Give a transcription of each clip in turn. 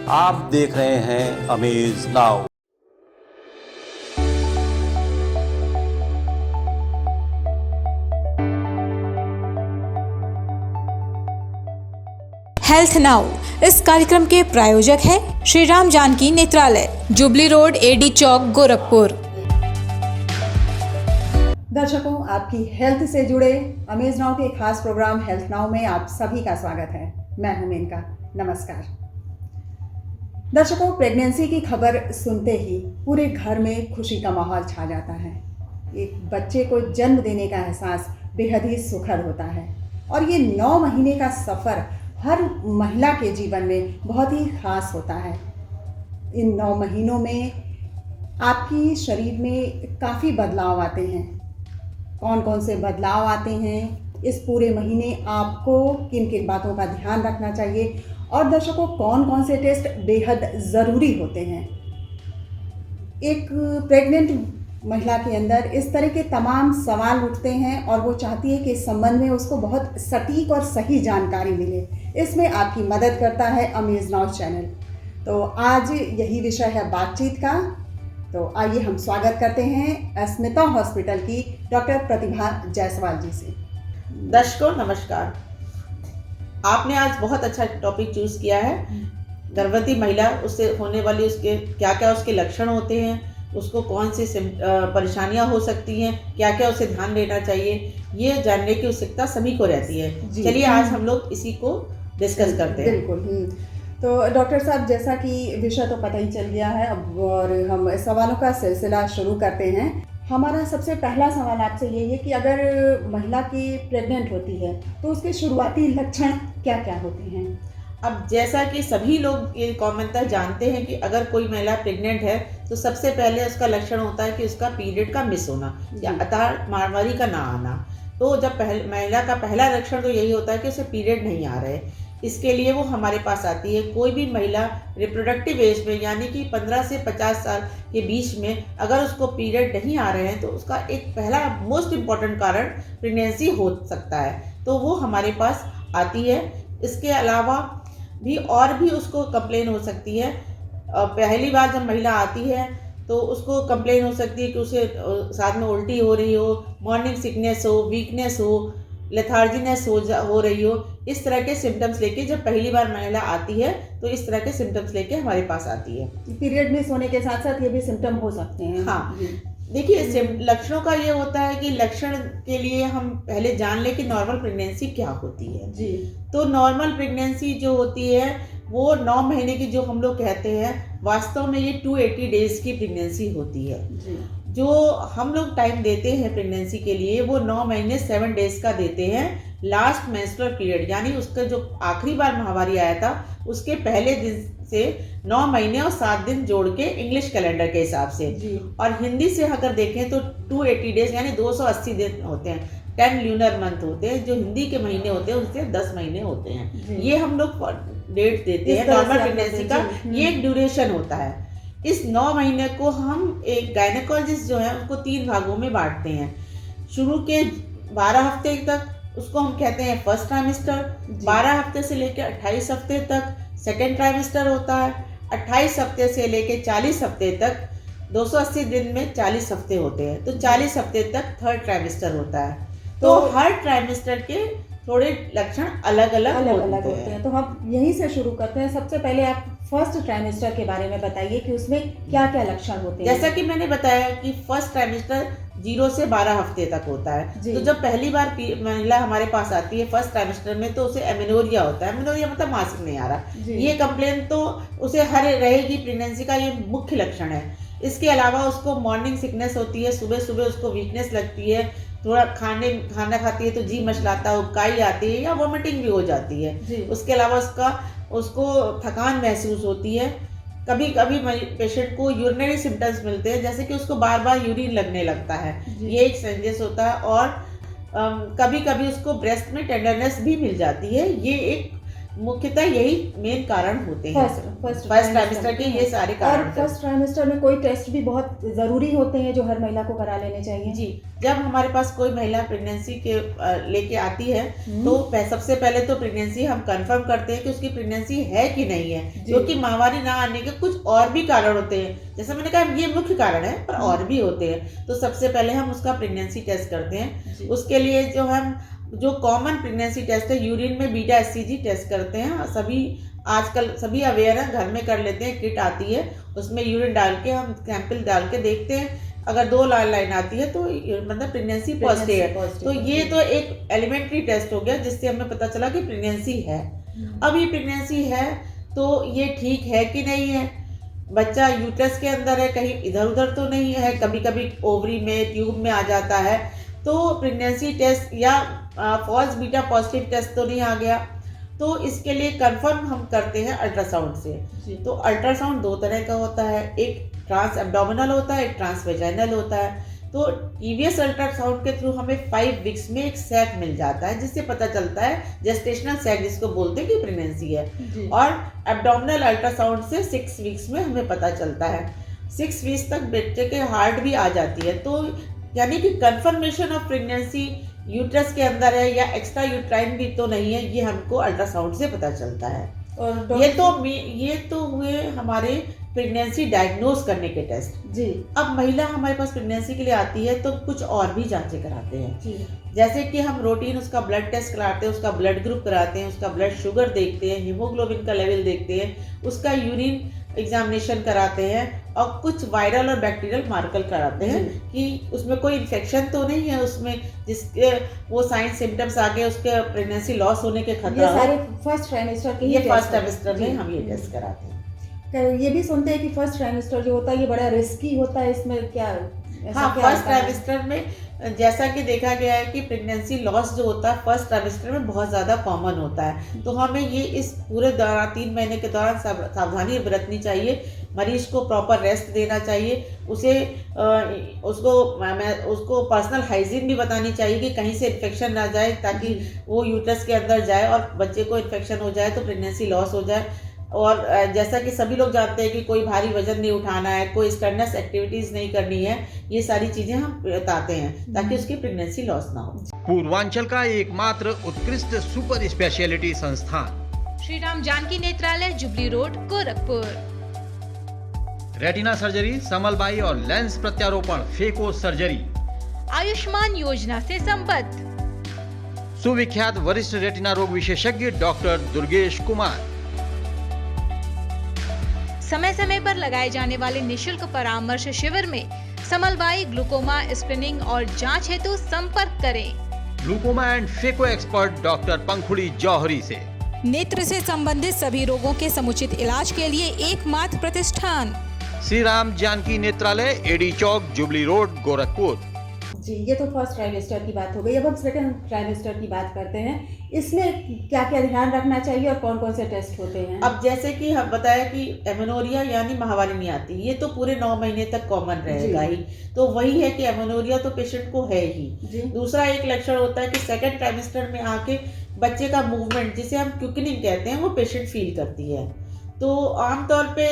आप देख रहे हैं अमेज नाउ। हेल्थ नाउ इस कार्यक्रम के प्रायोजक है Shri Ram Janaki Netralaya, jubilee road, AD चौक, गोरखपुर। दर्शकों, आपकी हेल्थ से जुड़े अमेज नाउ के खास प्रोग्राम हेल्थ नाउ में आप सभी का स्वागत है। मैं हूं मेनका। नमस्कार दर्शकों, प्रेगनेंसी की खबर सुनते ही पूरे घर में खुशी का माहौल छा जाता है। एक बच्चे को जन्म देने का एहसास बेहद ही सुखद होता है और ये 9 महीने का सफ़र हर महिला के जीवन में बहुत ही खास होता है। इन 9 महीनों में आपकी शरीर में काफ़ी बदलाव आते हैं। कौन कौन से बदलाव आते हैं, इस पूरे महीने आपको किन किन बातों का ध्यान रखना चाहिए और दर्शकों कौन कौन से टेस्ट बेहद ज़रूरी होते हैं। एक प्रेग्नेंट महिला के अंदर इस तरह के तमाम सवाल उठते हैं और वो चाहती है कि इस संबंध में उसको बहुत सटीक और सही जानकारी मिले। इसमें आपकी मदद करता है अमेज नाउ चैनल। तो आज यही विषय है बातचीत का। तो आइए हम स्वागत करते हैं स्मिता हॉस्पिटल की डॉक्टर प्रतिभा जायसवाल जी से। दर्शकों नमस्कार। आपने आज बहुत अच्छा टॉपिक चूज किया है। गर्भवती महिला, उससे होने वाली उसके क्या क्या उसके लक्षण होते हैं, उसको कौन सी परेशानियां हो सकती हैं, क्या क्या उसे ध्यान देना चाहिए, ये जानने की उत्सुकता सभी को रहती है। चलिए आज हम लोग इसी को डिस्कस करते हैं। बिल्कुल। तो डॉक्टर साहब, जैसा कि विषय तो पता ही चल गया है अब, और हम सवालों का सिलसिला शुरू करते हैं। हमारा सबसे पहला सवाल आपसे यही है कि अगर महिला की प्रेग्नेंट होती है तो उसके शुरुआती लक्षण क्या क्या होते हैं? अब जैसा कि सभी लोग ये कॉमनतः जानते हैं कि अगर कोई महिला प्रेग्नेंट है तो सबसे पहले उसका लक्षण होता है कि उसका पीरियड का मिस होना या अर्थात माहवारी का ना आना। तो जब महिला का पहला लक्षण तो यही होता है कि उसे पीरियड नहीं आ रहे। इसके लिए वो हमारे पास आती है। कोई भी महिला रिप्रोडक्टिव एज में यानी कि 15 से 50 साल के बीच में अगर उसको पीरियड नहीं आ रहे हैं तो उसका एक पहला मोस्ट इम्पॉर्टेंट कारण प्रेगनेंसी हो सकता है, तो वो हमारे पास आती है। इसके अलावा भी और भी उसको कंप्लेन हो सकती है। पहली बार जब महिला आती है तो उसको कंप्लेन हो सकती है कि उसे साथ में उल्टी हो रही हो, मॉर्निंग सिकनेस हो, वीकनेस हो, लेथार्जीनेस हो रही हो। इस तरह के सिम्टम्स लेके जब पहली बार महिला आती है तो इस तरह के सिम्टम्स लेके हमारे पास आती है। पीरियड मिस होने के साथ साथ ये भी सिम्टम हो सकते हैं। हाँ, देखिए लक्षणों का ये होता है कि लक्षण के लिए हम पहले जान लें कि नॉर्मल प्रेगनेंसी क्या होती है जी। तो नॉर्मल प्रेगनेंसी जो होती है वो 9 महीने की जो हम लोग कहते हैं, वास्तव में ये 280 डेज की प्रेगनेंसी होती है जी। जो हम लोग टाइम देते हैं प्रेगनेंसी के लिए वो 9 महीने 7 डेज का देते हैं। लास्ट मेंस्ट्रुअल पीरियड यानी उसका जो आखिरी बार माहवारी आया था उसके पहले दिन से 9 महीने और 7 दिन जोड़ के इंग्लिश कैलेंडर के हिसाब से। और हिंदी से अगर देखें तो 280 डेज यानी 280 दिन होते हैं। 10 ल्यूनर मंथ होते हैं जो हिंदी के महीने होते हैं, उससे 10 महीने होते हैं। ये हम लोग डेट देते हैं नॉर्मल प्रेगनेंसी का। ये एक ड्यूरेशन होता है। इस 9 महीने को हम एक गायनेकोलॉजिस्ट जो है उसको 3 भागों में बांटते हैं। शुरू के 12 हफ्ते तक उसको हम कहते हैं फर्स्ट ट्राइमेस्टर। 12 हफ्ते से लेकर 28 हफ्ते तक सेकेंड ट्राइमेस्टर होता है। 28 हफ्ते से लेकर 40 हफ्ते तक 280 दिन में 40 हफ्ते होते हैं, तो 40 हफ्ते तक थर्ड ट्राइमेस्टर होता है। तो हर ट्राइमेस्टर के थोड़े लक्षण अलग अलग होते हैं। तो हम यहीं से शुरू करते हैं। सबसे पहले आप फर्स्ट ट्राइमेस्टर के बारे में बताइए कि उसमें क्या क्या लक्षण होते हैं। जैसा कि मैंने बताया कि फर्स्ट ट्राइमेस्टर 0 से 12 हफ्ते तक होता है। तो जब पहली बार महिला हमारे पास आती है फर्स्ट ट्राइमेस्टर में तो उसे एमेनोरिया होता है। एमेनोरिया मतलब मासिक नहीं आ रहा। ये कंप्लेन तो उसे हर रहेगी प्रेगनेंसी का, ये मुख्य लक्षण है। इसके अलावा उसको मॉर्निंग सिकनेस होती है, सुबह सुबह उसको वीकनेस लगती है, थोड़ा खाना खाती है तो जी मचलाता है, उबकाई आती है या वॉमिटिंग भी हो जाती है। उसके अलावा उसको थकान महसूस होती है। कभी कभी पेशेंट को यूरिनरी सिम्टम्स मिलते हैं, जैसे कि उसको बार बार यूरिन लगने लगता है, ये एक सेंजेस होता है। और कभी कभी उसको ब्रेस्ट में टेंडरनेस भी मिल जाती है, ये एक मुख्यतः यही मेन कारण होते हैं। फर्स्ट ट्राइमेस्टर के ये सारे कारण। और फर्स्ट ट्राइमेस्टर में कोई टेस्ट भी बहुत ज़रूरी होते हैं जो हर महिला को करा लेने चाहिए। जी, जब हमारे पास कोई महिला प्रेगनेंसी के लेके आती है तो सबसे पहले तो प्रेगनेंसी हम कंफर्म करते हैं कि उसकी प्रेगनेंसी है कि नहीं है, क्योंकि माहवारी ना आने के कुछ और भी कारण होते हैं। जैसे मैंने कहा ये मुख्य कारण है, पर और भी होते हैं। तो सबसे पहले हम उसका प्रेगनेंसी टेस्ट करते हैं। उसके लिए जो कॉमन प्रेगनेंसी टेस्ट है, यूरिन में बीटा एचसीजी टेस्ट करते हैं। आजकल सभी अवेयर हैं, घर में कर लेते हैं, किट आती है, उसमें यूरिन डाल के हम सैंपल डाल के देखते हैं। अगर 2 लाइन आती है तो मतलब प्रेगनेंसी पॉजिटिव है। तो ये तो एक एलिमेंट्री टेस्ट हो गया जिससे हमें पता चला कि प्रेगनेंसी है। अब ये प्रेगनेंसी है तो ये ठीक है कि नहीं है, बच्चा यूट्रस के अंदर है, कहीं इधर उधर तो नहीं है, कभी कभी ओवरी में ट्यूब में आ जाता है, तो प्रेगनेंसी टेस्ट या फॉल्स बीटा पॉजिटिव टेस्ट तो नहीं आ गया। तो इसके लिए कंफर्म हम करते हैं अल्ट्रासाउंड से। तो अल्ट्रासाउंड 2 तरह का होता है, एक ट्रांस एब्डोमिनल होता है, एक ट्रांस वेजाइनल होता है। तो टीवीएस अल्ट्रासाउंड के थ्रू हमें 5 वीक्स में एक सैक मिल जाता है, जिससे पता चलता है जेस्टेशनल सैक जिसको बोलते हैं कि प्रेगनेंसी है। और एब्डोमिनल अल्ट्रासाउंड से 6 वीक्स में हमें पता चलता है। 6 वीक्स तक बच्चे के हार्ट भी आ जाती है। तो यानी कि कंफर्मेशन ऑफ प्रेगनेंसी यूट्रस के अंदर है या एक्स्ट्रा यूट्राइन भी तो नहीं है, ये हमको अल्ट्रासाउंड से पता चलता है। और ये तो हुए हमारे प्रेगनेंसी डायग्नोज करने के टेस्ट। जी, अब महिला हमारे पास प्रेगनेंसी के लिए आती है तो कुछ और भी जांचें कराते हैं जी। जैसे कि हम रूटीन उसका ब्लड टेस्ट कराते हैं, उसका ब्लड ग्रुप कराते हैं, उसका ब्लड शुगर देखते हैं, हीमोग्लोबिन का लेवल देखते हैं, उसका यूरिन एग्जामिनेशन कराते हैं और कुछ वायरल और बैक्टीरियल मार्कर कराते हैं कि उसमें कोई इन्फेक्शन तो नहीं है, उसमें जिसके वो साइन सिम्टम्स आगे उसके प्रेगनेंसी लॉस होने के खतरा। ये सारे फर्स्ट ट्राइमेस्टर के ये फर्स्ट ट्राइमेस्टर में हम ये टेस्ट कराते हैं। ये भी सुनते हैं कि फर्स्ट ट्राइमेस्टर जो होता है ये बड़ा रिस्की होता है, इसमें क्या? हाँ, फर्स्ट ट्राइमेस्टर में जैसा कि देखा गया है कि प्रेगनेंसी लॉस जो होता है फर्स्ट ट्राइमेस्टर में बहुत ज़्यादा कॉमन होता है। तो हमें ये इस पूरे दौरान 3 महीने के दौरान सावधानी बरतनी चाहिए। मरीज को प्रॉपर रेस्ट देना चाहिए, उसको पर्सनल हाइजीन भी बतानी चाहिए कि कहीं से इन्फेक्शन ना जाए, ताकि वो यूट्रस के अंदर जाए और बच्चे को इन्फेक्शन हो जाए तो प्रेगनेंसी लॉस हो जाए। और जैसा कि सभी लोग जानते हैं कि कोई भारी वजन नहीं उठाना है, कोई स्ट्रेनस एक्टिविटीज नहीं करनी है, ये सारी चीजें हम बताते हैं ताकि उसकी प्रेगनेंसी लॉस ना हो। पूर्वांचल का एकमात्र उत्कृष्ट सुपर स्पेशलिटी संस्थान Shri Ram Janaki Netralaya, jubilee road, Gorakhpur. Retina surgery, समलबाई और लेंस प्रत्यारोपण, फेको सर्जरी, आयुष्मान योजना से संबद्ध। सुविख्यात वरिष्ठ रेटिना रोग विशेषज्ञ डॉक्टर दुर्गेश कुमार। समय समय पर लगाए जाने वाले निशुल्क परामर्श शिविर में समलबाई, ग्लूकोमा, स्क्रीनिंग और जांच हेतु संपर्क करें glaucoma and phaco expert doctor Pankhuri Johri से। नेत्र से संबंधित सभी रोगों के समुचित इलाज के लिए एकमात्र प्रतिष्ठान श्री राम जानकी नेत्रालय, एडी चौक, जुबली रोड, गोरखपुर। जी, ये तो फर्स्ट ट्राइमेस्टर की बात हो गई। अब हम सेकंड ट्राइमेस्टर की बात करते हैं। इसमें क्या क्या ध्यान रखना चाहिए और कौन कौन से टेस्ट होते हैं? अब जैसे कि हम बताया कि एमेनोरिया यानी माहवारी नहीं आती, ये तो पूरे 9 महीने तक कॉमन रहेगा ही। तो वही है कि एमेनोरिया तो पेशेंट को है ही। दूसरा एक लक्षण होता है कि सेकंड ट्राइमेस्टर में आके बच्चे का मूवमेंट, जिसे हम क्विकनिंग कहते हैं, वो पेशेंट फील करती है। तो आमतौर पे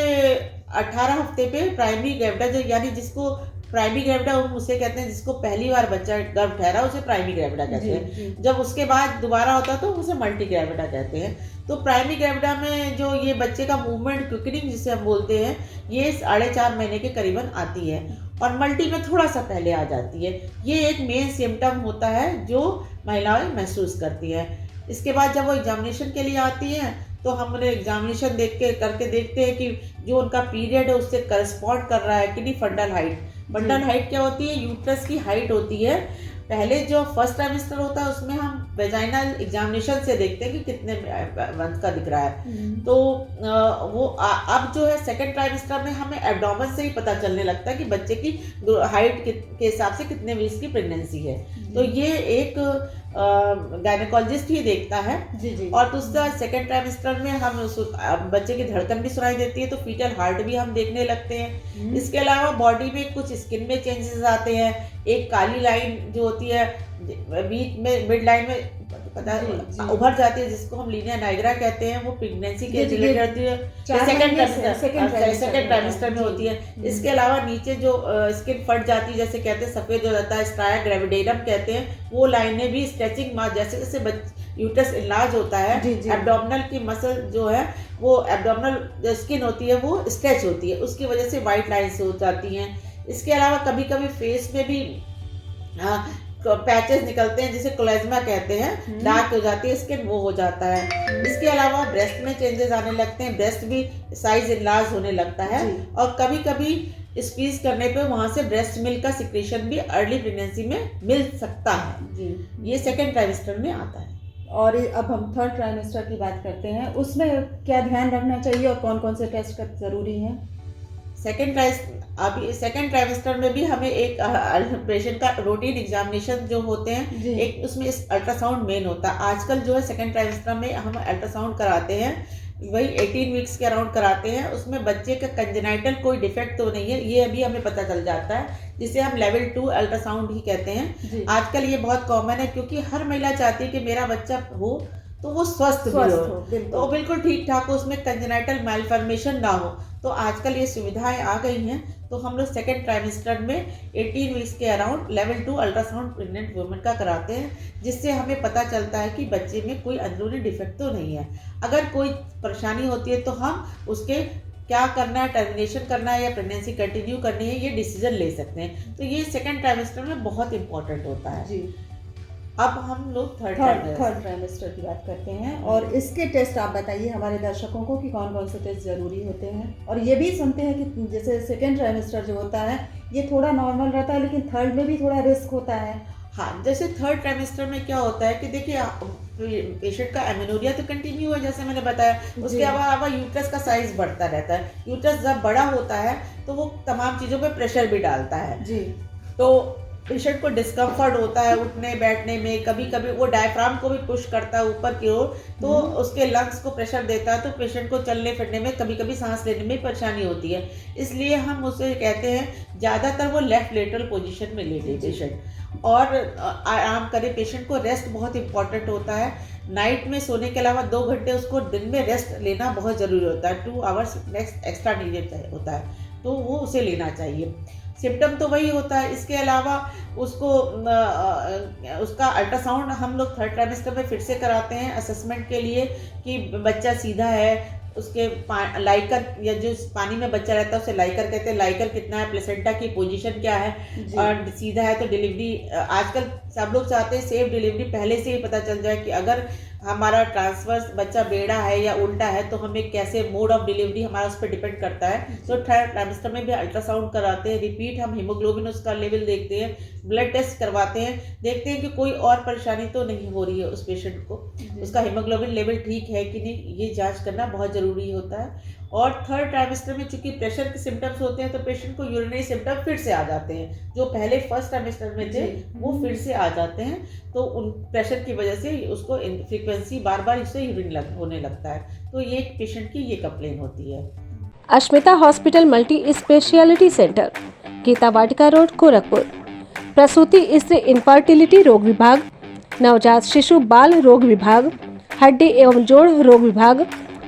18 हफ्ते पे प्राइमरी ग्रेविडा, जो यानी जिसको प्राइमरी ग्रेविडा उसे कहते हैं, जिसको पहली बार बच्चा गर्भ ठहरा उसे प्राइमरी ग्रेविडा कहते हैं। जब उसके बाद दोबारा होता है तो उसे मल्टी ग्रेविडा कहते हैं। तो प्राइमरी ग्रेविडा में जो ये बच्चे का मूवमेंट, क्विकनिंग जिसे हम बोलते हैं, ये 4.5 महीने के करीबन आती है और मल्टी में थोड़ा सा पहले आ जाती है। ये एक मेन सिम्टम होता है जो महिलाएं महसूस करती हैं। इसके बाद जब वो एग्जामिनेशन के लिए आती हैं तो हम उन्हें एग्जामिनेशन करके देखते हैं कि जो उनका पीरियड है उससे करस्पॉन्ड कर रहा है कि नहीं। फंडल हाइट, फंडल हाइट क्या होती है? यूट्रस की हाइट होती है। पहले जो फर्स्ट ट्राइमेस्टर होता है उसमें हम वेजाइनल एग्जामिनेशन से देखते हैं कि कितने मंथ का दिख रहा है। तो वो अब जो है सेकंड ट्राइमेस्टर में हमें एब्डोमेन से ही पता चलने लगता है कि बच्चे की हाइट के हिसाब से कितने वीक्स की प्रेगनेंसी है। तो ये एक गायनेकोलॉजिस्ट ही देखता है। और दूसरा सेकंड ट्राइमेस्टर में हम बच्चे की धड़कन भी सुनाई देती है, तो फीटल हार्ट भी हम देखने लगते हैं। इसके अलावा बॉडी में कुछ स्किन में चेंजेस आते हैं। एक काली लाइन जो होती है बीच में, मिड लाइन में उभर जाती है, जिसको हम लीनिया नाइग्रा कहते हैं, वो प्रेगनेंसी के रिलेटेड होती है, सेकंड ट्राइमेस्टर में होती है। इसके अलावा नीचे जो स्किन फट जाती है, जैसे कहते हैं सफ़ेद हो जाता है, स्ट्राया ग्रेविडेरम कहते हैं, वो लाइनें भी स्ट्रेचिंग मार्क, जैसे जैसे यूट्रस इनलार्ज होता है, एब्डोमिनल की मसल जो है वो एब्डोमिनल जो स्किन होती है वो स्ट्रेच होती है, उसकी वजह से वाइट लाइन्स हो जाती हैं। इसके अलावा कभी कभी फेस में भी पैचेस निकलते हैं, जिसे कोलेज्मा कहते हैं, डार्क हो जाती है स्किन, वो हो जाता है। इसके अलावा ब्रेस्ट में चेंजेस आने लगते हैं, ब्रेस्ट भी साइज इनलार्ज होने लगता है, और कभी कभी स्क्वीज करने पे वहाँ से ब्रेस्ट मिल्क का सिक्रेशन भी अर्ली प्रेगनेंसी में मिल सकता है। ये सेकेंड ट्राइमेस्टर में आता है। और अब हम थर्ड ट्राइमेस्टर की बात करते हैं, उसमें क्या ध्यान रखना चाहिए और कौन कौन से टेस्ट ज़रूरी हैं? सेकेंड ट्राइमेस्टर में भी हमें एक पेशेंट का रूटीन एग्जामिनेशन जो होते हैं, एक उसमें अल्ट्रासाउंड मेन होता है। आजकल जो है सेकेंड ट्राइमेस्टर में हम अल्ट्रासाउंड कराते हैं, वही 18 वीक्स के अराउंड कराते हैं। उसमें बच्चे का कंजेनाइटल कोई डिफेक्ट तो नहीं है, ये अभी हमें पता चल जाता है, जिसे हम लेवल 2 अल्ट्रासाउंड ही कहते हैं। आजकल ये बहुत कॉमन है, क्योंकि हर महिला चाहती है कि मेरा बच्चा हो तो वो स्वस्थ भी हो, तो बिल्कुल ठीक ठाक हो, उसमें कंजेनाइटल मैलफॉर्मेशन ना हो। तो आजकल ये सुविधाएं आ गई हैं, तो हम लोग सेकेंड ट्राइमेस्टर में 18 वीक्स के around level 2 ultrasound pregnant women का कराते हैं, जिससे हमें पता चलता है कि बच्चे में कोई अंदरूनी डिफेक्ट तो नहीं है। अगर कोई परेशानी होती है तो हम उसके क्या करना है, टर्मिनेशन करना है या प्रेगनेंसी कंटिन्यू करनी है, ये डिसीजन ले सकते हैं। तो ये सेकेंड ट्राइमेस्टर में बहुत इंपॉर्टेंट होता है जी। अब हम लोग थर्ड ट्राइमेस्टर की बात करते हैं, और इसके टेस्ट आप बताइए हमारे दर्शकों को कि कौन कौन से टेस्ट ज़रूरी होते हैं। और ये भी सुनते हैं कि जैसे सेकेंड ट्राइमेस्टर जो होता है ये थोड़ा नॉर्मल रहता है, लेकिन थर्ड में भी थोड़ा रिस्क होता है। हाँ, जैसे थर्ड ट्राइमेस्टर में क्या होता है कि देखिए पेशेंट का एमेनोरिया तो कंटिन्यू है, जैसे मैंने बताया, उसके अलावा यूट्रस का साइज बढ़ता रहता है। यूट्रस जब बड़ा होता है तो वो तमाम चीज़ों पे प्रेशर भी डालता है जी। तो पेशेंट को डिस्कम्फर्ट होता है उठने बैठने में, कभी कभी वो डायफ्राम को भी पुश करता है ऊपर की ओर, तो उसके लंग्स को प्रेशर देता है, तो पेशेंट को चलने फिरने में, कभी कभी सांस लेने में परेशानी होती है। इसलिए हम उसे कहते हैं ज़्यादातर वो लेफ्ट लेटरल पोजीशन में लेटे पेशेंट, और आराम करे। पेशेंट को रेस्ट बहुत इंपॉर्टेंट होता है। नाइट में सोने के अलावा 2 घंटे उसको दिन में रेस्ट लेना बहुत ज़रूरी होता है। 2 आवर्स एक्स्ट्रा नीडेड होता है, तो वो उसे लेना चाहिए। सिम्टम तो वही होता है। इसके अलावा उसको उसका अल्ट्रासाउंड हम लोग थर्ड ट्राइमेस्टर में फिर से कराते हैं असेसमेंट के लिए कि बच्चा सीधा है, उसके लाइकर या जो पानी में बच्चा रहता है उसे लाइकर कहते हैं, लाइकर कितना है, प्लेसेंटा की पोजीशन क्या है, और सीधा है तो डिलीवरी, आजकल सब लोग चाहते हैं सेफ डिलीवरी पहले से ही पता चल जाए कि अगर हमारा ट्रांसवर्स बच्चा बेड़ा है या उल्टा है तो हमें कैसे मोड ऑफ डिलीवरी हमारा उस पर डिपेंड करता है। तो थर्ड ट्राइमेस्टर में भी अल्ट्रासाउंड कराते हैं, रिपीट हम हीमोग्लोबिन उसका लेवल देखते हैं, ब्लड टेस्ट करवाते हैं, देखते हैं कि कोई और परेशानी तो नहीं हो रही है उस पेशेंट को, उसका हीमोग्लोबिन लेवल ठीक है कि नहीं, ये जांच करना बहुत ज़रूरी होता है। और थर्ड ट्राइमेस्टर में चूंकि प्रेशर के सिम्टम्स होते हैं तो पेशेंट को यूरिनरी सिम्टम फिर से आ जाते हैं, जो पहले फर्स्ट ट्राइमेस्टर में थे वो फिर से आ जाते हैं। तो उन प्रेशर की वजह से उसको फ्रीक्वेंसी बार बार इससे यूरिन होने लगता है। तो ये पेशेंट की ये कंप्लेन होती है। Ashmita hospital multi speciality centre, Geeta Vatika road, Gorakhpur. प्रसूति स्त्री इनफर्टिलिटी रोग विभाग, नवजात शिशु बाल रोग विभाग, हड्डी एवं जोड़ रोग विभाग,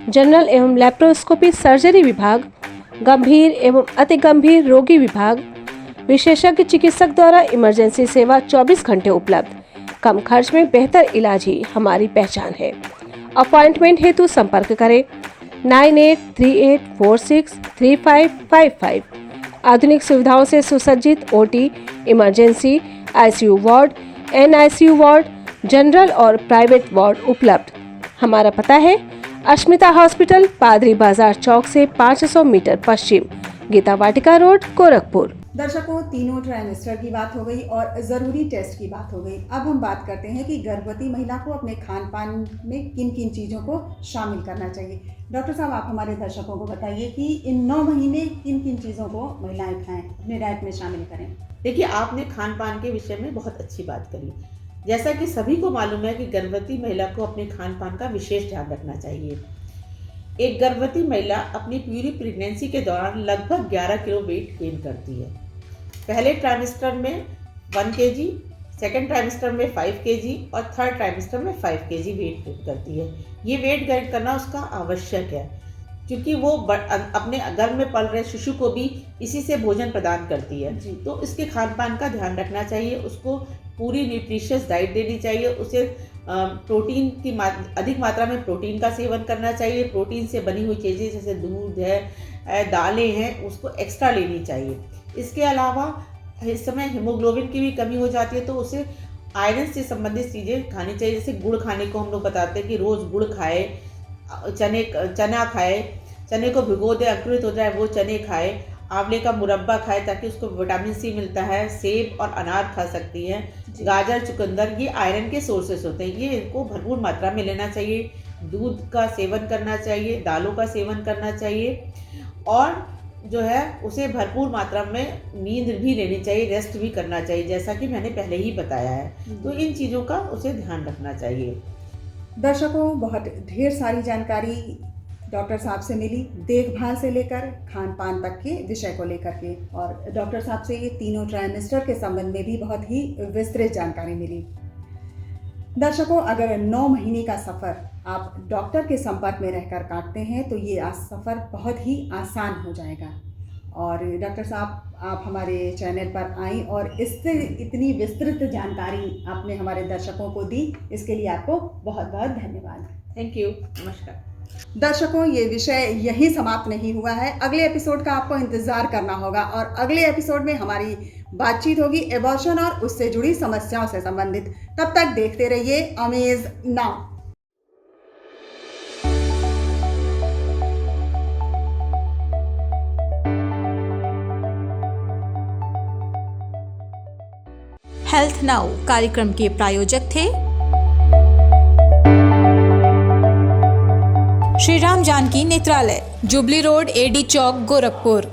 जनरल एवं लैप्रोस्कोपी सर्जरी विभाग, गंभीर एवं अति गंभीर रोगी विभाग, विशेषज्ञ चिकित्सक द्वारा इमरजेंसी सेवा 24 घंटे उपलब्ध। कम खर्च में बेहतर इलाज ही हमारी पहचान है। अपॉइंटमेंट हेतु संपर्क करें 9838463555। आधुनिक सुविधाओं से सुसज्जित OT, emergency, ICU ward, NICU ward, general और प्राइवेट वार्ड उपलब्ध। हमारा पता है अश्मिता हॉस्पिटल, पादरी बाजार चौक से 500 मीटर पश्चिम, गीता वाटिका रोड, गोरखपुर। दर्शकों, तीनों ट्राइमेस्टर की बात हो गई और ज़रूरी टेस्ट की बात हो गई। अब हम बात करते हैं कि गर्भवती महिला को अपने खान पान में किन किन चीज़ों को शामिल करना चाहिए। डॉक्टर साहब, आप हमारे दर्शकों को बताइए कि इन 9 महीने किन किन चीज़ों को महिलाएं खाएं, अपने डाइट में शामिल करें। देखिए, आपने खान पान के विषय में बहुत अच्छी बात करी। जैसा कि सभी को मालूम है कि गर्भवती महिला को अपने खान पान का विशेष ध्यान रखना चाहिए। एक गर्भवती महिला अपनी पूरी प्रेगनेंसी के दौरान लगभग 11 किलो वेट गेन करती है। पहले ट्राइमेस्टर में 1 kg, सेकेंड ट्राइमेस्टर में 5 kg और थर्ड ट्राइमेस्टर में 5 kg वेट गेन करती है। ये वेट गेन करना उसका आवश्यक है, क्योंकि वो अपने गर्भ में पल रहे शिशु को भी इसी से भोजन प्रदान करती है। तो इसके खान पान का ध्यान रखना चाहिए, उसको पूरी न्यूट्रिशियस डाइट देनी चाहिए, उसे प्रोटीन की अधिक मात्रा में प्रोटीन का सेवन करना चाहिए। प्रोटीन से बनी हुई चीज़ें जैसे दूध है, दालें हैं, उसको एक्स्ट्रा लेनी चाहिए। इसके अलावा इस समय हीमोग्लोबिन की भी कमी हो जाती है, तो उसे आयरन से संबंधित चीज़ें खानी चाहिए। जैसे गुड़ खाने को हम लोग बताते हैं कि रोज़ गुड़ खाए, चना खाए, चने को भिगो दे, अंकुरित हो जाए वो चने खाए, आंवले का मुरब्बा खाए ताकि उसको विटामिन सी मिलता है। सेब और अनार खा सकती हैं, गाजर, चुकंदर, ये आयरन के सोर्सेस होते हैं, ये इनको भरपूर मात्रा में लेना चाहिए। दूध का सेवन करना चाहिए, दालों का सेवन करना चाहिए, और जो है उसे भरपूर मात्रा में नींद भी लेनी चाहिए, रेस्ट भी करना चाहिए, जैसा कि मैंने पहले ही बताया है। तो इन चीज़ों का उसे ध्यान रखना चाहिए। दर्शकों, बहुत ढेर सारी जानकारी डॉक्टर साहब से मिली, देखभाल से लेकर खान पान तक के विषय को लेकर के, और डॉक्टर साहब से ये तीनों ट्राइमेस्टर के संबंध में भी बहुत ही विस्तृत जानकारी मिली। दर्शकों, अगर 9 महीने का सफ़र आप डॉक्टर के संपर्क में रहकर काटते हैं तो ये सफ़र बहुत ही आसान हो जाएगा। और डॉक्टर साहब, आप हमारे चैनल पर आईं और इससे इतनी विस्तृत जानकारी आपने हमारे दर्शकों को दी, इसके लिए आपको बहुत बहुत धन्यवाद। थैंक यू, नमस्कार। दर्शकों, ये विषय यहीं समाप्त नहीं हुआ है, अगले एपिसोड का आपको इंतज़ार करना होगा, और अगले एपिसोड में हमारी बातचीत होगी एबॉर्शन और उससे जुड़ी समस्याओं से संबंधित। तब तक देखते रहिए अमेज नाउ। हेल्थ नाउ कार्यक्रम के प्रायोजक थे Shri Ram Janaki Netralaya, jubilee road, AD चौक, गोरखपुर।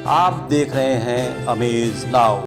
आप देख रहे हैं अमेज नाउ।